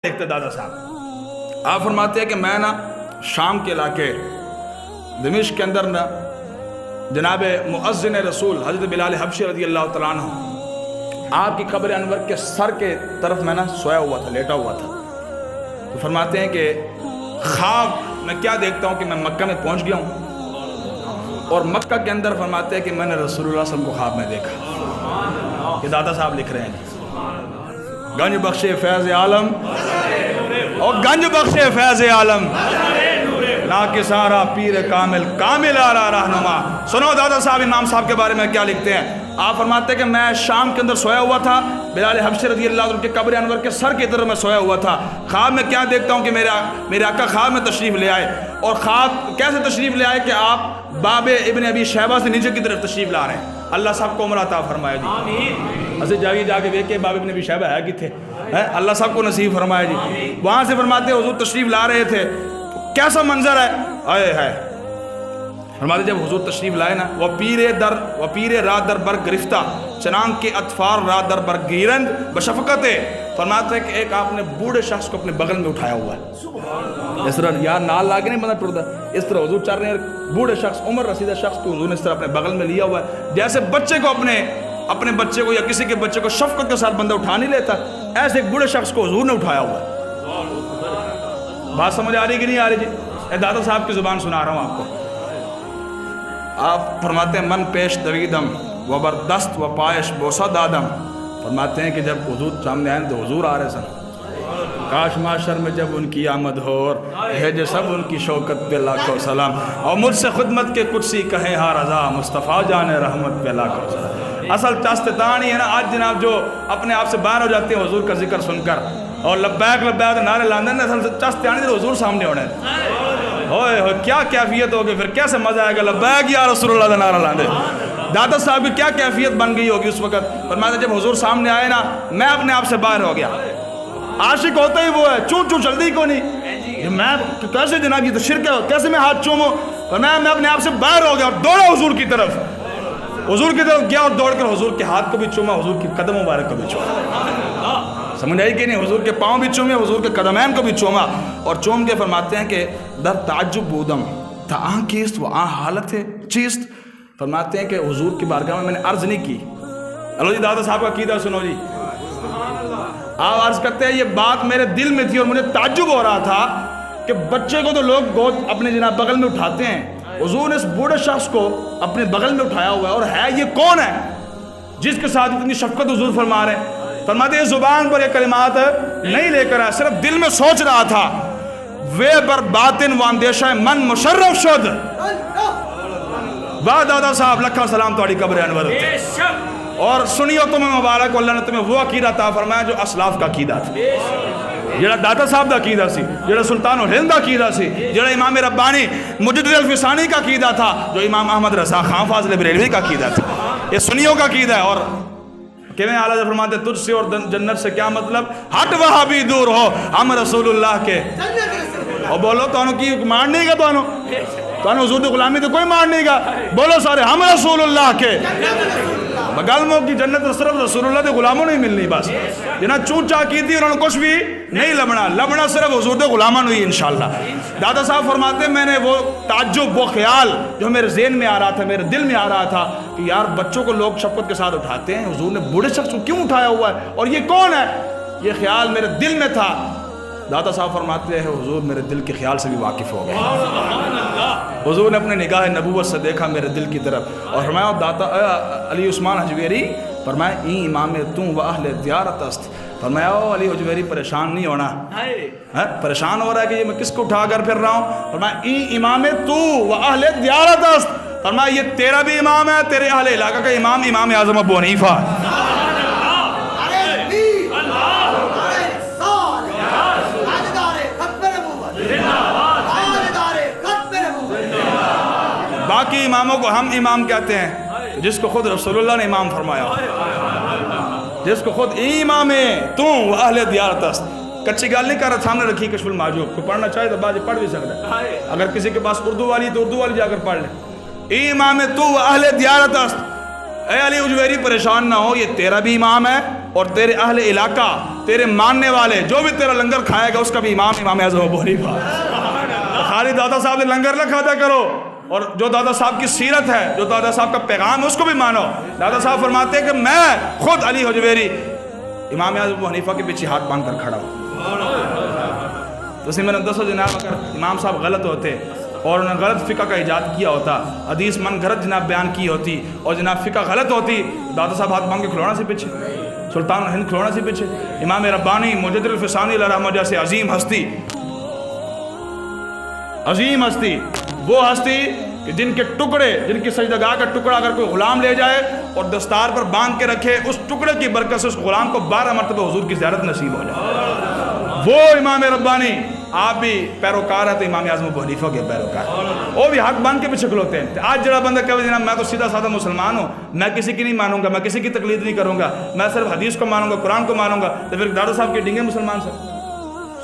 دیکھتے دادا صاحب آپ فرماتے ہیں کہ میں نا شام کے علاقے دمشق کے اندر نا جناب مؤذن رسول حضرت بلال حبشی رضی اللہ تعالیٰ عنہ آپ کی قبر انور کے سر کے طرف میں نا سویا ہوا تھا، لیٹا ہوا تھا. تو فرماتے ہیں کہ خواب میں کیا دیکھتا ہوں کہ میں مکہ میں پہنچ گیا ہوں، اور مکہ کے اندر فرماتے ہیں کہ میں نے رسول اللہ صلی اللہ علیہ وسلم کو خواب میں دیکھا. یہ دادا صاحب لکھ رہے ہیں گنج بخش فیض عالم اور گنج بخش فیض عالم نا کہ سارا پیر کامل کامل آرا رہنما. سنو دادا صاحب امام صاحب کے بارے میں کیا لکھتے ہیں. آپ فرماتے ہیں کہ میں شام کے اندر سویا ہوا تھا، بلال حبشی رضی اللہ عنہ کے قبر انور کے سر کی طرف میں سویا ہوا تھا. خواب میں کیا دیکھتا ہوں کہ میرے آقا خواب میں تشریف لے آئے. اور خواب کیسے تشریف لے آئے کہ آپ باب ابن ابی شیبہ سے نیچے کی طرف تشریف لا رہے ہیں. اللہ صاحب کو عمر عطا فرمائے جی. اسے جاگی جا کے دیکھے باب ابن ابی شیبہ ہے کتنے، اللہ صاحب کو نصیب فرمائے جی. وہاں سے فرماتے ہیں حضور تشریف لا رہے تھے، کیسا منظر ہے، آئے ہے. فرماتے جب حضور تشریف لائے نا وہ پیر را در بر گرفتہ چنان کے اطفار را در بر گیرند بشفقت. فرماتے ہیں کہ ایک آپ نے بوڑھے شخص کو اپنے بغل میں اٹھایا ہوا ہے. اس طرح یار نال لاگے نہیں بندہ ٹوٹتا، اس طرح حضور چل رہے ہیں، بوڑھے شخص عمر رسیدہ شخص کو حضور نے اس طرح اپنے بغل میں لیا ہوا ہے. جیسے بچے کو اپنے بچے کو یا کسی کے بچے کو شفقت کے ساتھ بندہ اٹھا نہیں لیتا، ایسے ایک بوڑھے شخص کو حضور نے اٹھایا ہوا ہے. بات سمجھ آ رہی کہ نہیں آ رہی جی؟ اے دادا صاحب کی زبان سنا رہا ہوں آپ کو. آپ فرماتے ہیں من پیش دویدم و بردست و پایش بوسا دادم. فرماتے ہیں کہ جب حضور سامنے آئے تو حضور آ رہے سن، کاش معاشر میں جب ان کی آمد ہو ہے جو سب ان کی شوکت پہ لاکھوں سلام، اور مجھ سے خدمت کے قدسی کہیں ہا رضا مصطفیٰ جان رحمت پہ لاکھوں سلام. اصل چاستتانی ہے نا آج جناب جو اپنے آپ سے باہر ہو جاتے ہیں حضور کا ذکر سن کر اور لبیک لبیک نعرے لاندے ہیں، اصل چاستتانی تو حضور سامنے ہونے ہوئے ہوئے کیا کیفیت ہوگی، پھر کیسے مزہ آئے گا لبیک یا رسول اللہ نعرہ لاندے. دادا صاحب کی کیا کیفیت بن گئی ہوگی اس وقت. فرماتے جب حضور سامنے آئے نا میں اپنے آپ سے باہر ہو گیا. عاشق ہوتا ہی وہ ہے، چون جلدی کو نہیں، میں کیسے جناب یہ تو شرک ہے، کیسے میں ہاتھ چوموں. فرمایا میں اپنے آپ سے باہر ہو گیا اور دوڑا حضور کی طرف گیا اور دوڑ کر حضور کے ہاتھ کو بھی چوما، حضور کی قدم مبارک کو بھی چوما. سمجھ آئی کہ نہیں؟ حضور کے پاؤں بھی چومے، حضور کے قدمین کو بھی چوما. اور چوم کے فرماتے ہیں کہ در تعجب بودم تھا آن کیست و آن حالت چیست. فرماتے ہیں کہ حضور کی بارگاہ میں نے عرض نہیں کی. اللہ جی دادا صاحب کا عقیدہ سنو جی. آپ عرض کرتے ہیں یہ بات میرے دل میں تھی اور مجھے تعجب ہو رہا تھا کہ بچے کو تو لوگ گود اپنے جناب بغل میں اٹھاتے ہیں، حضور نے اس بوڑھے شخص کو اپنے بغل میں اٹھایا ہوا ہے. اور ہے یہ کون ہے جس کے ساتھ اتنی شفقت حضور فرما رہے ہیں. فرماتے ہیں زبان پر یہ کلمات نہیں لے کر آیا، صرف دل میں سوچ رہا تھا. وے بر باطن واندیشہ من مشرف شد. واہ دادا صاحب لکھا سلام تھوڑی قبر انور تے. اور سنیو تمہیں مبارک، اللہ نے تمہیں وہ عقیدہ عطا فرمایا جو اسلاف کا عقیدہ تھا، جڑا دادا صاحب دا عقیدہ سی، جڑا سلطان الہند دا عقیدہ سی، جڑا امام ربانی مجدد الفسانی کا عقیدہ تھا، جو امام احمد رضا خان فاضل بریلوی کا عقیدہ تھا. یہ سنیوں کا عقیدہ ہے. اور کیویں اعلیٰ حضرت فرماتے تجھ سے اور جنت سے کیا مطلب، ہٹ وہاں بھی دور ہو ہم رسول اللہ کے. اور بولو تو انہوں کی مان نہیں گا، تو انہوں حضور دی غلامی تو کوئی مان نہیں گا. بولو سارے ہم رسول اللہ کے. مگالموں کی جنت صرف رسول اللہ دے غلاموں نہیں ملنی. بس جنہاں چونچا کی تھی انہوں نے کچھ بھی نہیں لبنا صرف حضور دے غلاموں ہوئی انشاءاللہ. دادا صاحب فرماتے ہیں میں نے وہ تعجب، وہ خیال جو میرے ذہن میں آ رہا تھا، میرے دل میں آ رہا تھا کہ یار بچوں کو لوگ شفقت کے ساتھ اٹھاتے ہیں، حضور نے بوڑھے شخص کو کیوں اٹھایا ہوا ہے اور یہ کون ہے، یہ خیال میرے دل میں تھا. دادا صاحب فرماتے ہیں حضور میرے دل کے خیال سے بھی واقف ہو گئے. حضور نے اپنے نگاہ نبوت سے دیکھا میرے دل کی طرف اور فرمایا داتا علی عثمان حجویری فرمایا این امام تو و اہل دیارت است. فرمایا او علی حجویری پریشان نہیں ہونا. پریشان ہو رہا ہے کہ یہ میں کس کو اٹھا کر پھر رہا ہوں. فرمایا این امام تو و اہل دیارت است. فرمایا یہ تیرا بھی امام ہے، تیرے اہل علاقہ کا امام اعظم ابو حنیفہ. باقی اماموں کو ہم امام کہتے ہیں جس کو خود رسول اللہ نے امام فرمایا، جس کو خود امام تو اہل دیارت است. کچی گال نہیں کر رہا، سامنے رکھی کشف المحجوب کو پڑھنا چاہے تو باجی پڑھ بھی سکتا ہے. اگر کسی کے پاس اردو والی تو اردو والی جا کر پڑھ لیں. امام تو اہل دیارت است. اے علی حجویری پریشان نہ ہو، یہ تیرا بھی امام ہے اور تیرے اہل علاقہ، تیرے ماننے والے جو بھی تیرا لنگر کھائے گا اس کا بھی امام اعظم ابو حنیفہ۔ خالی دادا صاحب نے لنگر نہ کھاتا کرو، اور جو دادا صاحب کی سیرت ہے، جو دادا صاحب کا پیغام ہے اس کو بھی مانو۔ دادا صاحب فرماتے ہیں کہ میں خود علی حجویری امام اعظم ابو حنیفہ کے پیچھے ہاتھ باندھ کر کھڑا ہوں۔ تو اسی میں نے دسو جناب، اگر امام صاحب غلط ہوتے اور انہوں نے غلط فقہ کا ایجاد کیا ہوتا، حدیث من گھڑت جناب بیان کی ہوتی، اور جناب فقہ غلط ہوتی، دادا صاحب ہاتھ باندھ کے کھلونا سے پیچھے، سلطان ہند کھلونا سے پیچھے۔ امام ربانی مجدد الفسانی علیہ رحمہ جیسے عظیم ہستی، عظیم ہستی، وہ ہستی کہ جن کے ٹکڑے، جن کی سجدہ گاہ کا ٹکڑا اگر کوئی غلام لے جائے اور دستار پر باندھ کے رکھے، اس ٹکڑے کی برکت سے اس غلام کو 12 مرتبہ حضور کی زیارت نصیب ہو جائے۔ وہ امام ربانی، آپ بھی پیروکار ہے تو امام اعظم ابو حنیفہ کے پیروکار، وہ بھی ہاتھ باندھ کے پیچھے کھلوتے ہیں۔ آج جڑا بندہ کہے جناب میں تو سیدھا سادہ مسلمان ہوں، میں کسی کی نہیں مانوں گا، میں کسی کی تقلید نہیں کروں گا، میں صرف حدیث کو مانوں گا، قرآن کو مانوں گا، تو پھر دادا صاحب کے ڈنگے مسلمان سے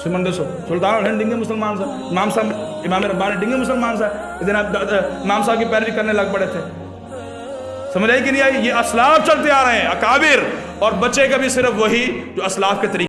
سمندر سو، سلطان الہند ڈنگے مسلمان سے، امام صاحب امام ربانی ڈنگے مسلمان سے، جناب امام صاحب کی پیروی کرنے لگ پڑے تھے۔ سمجھ آئی کہ نہیں آئی؟ یہ اسلاف چلتے آ رہے ہیں، اکابر، اور بچے کا بھی صرف وہی جو اسلاف کے طریقے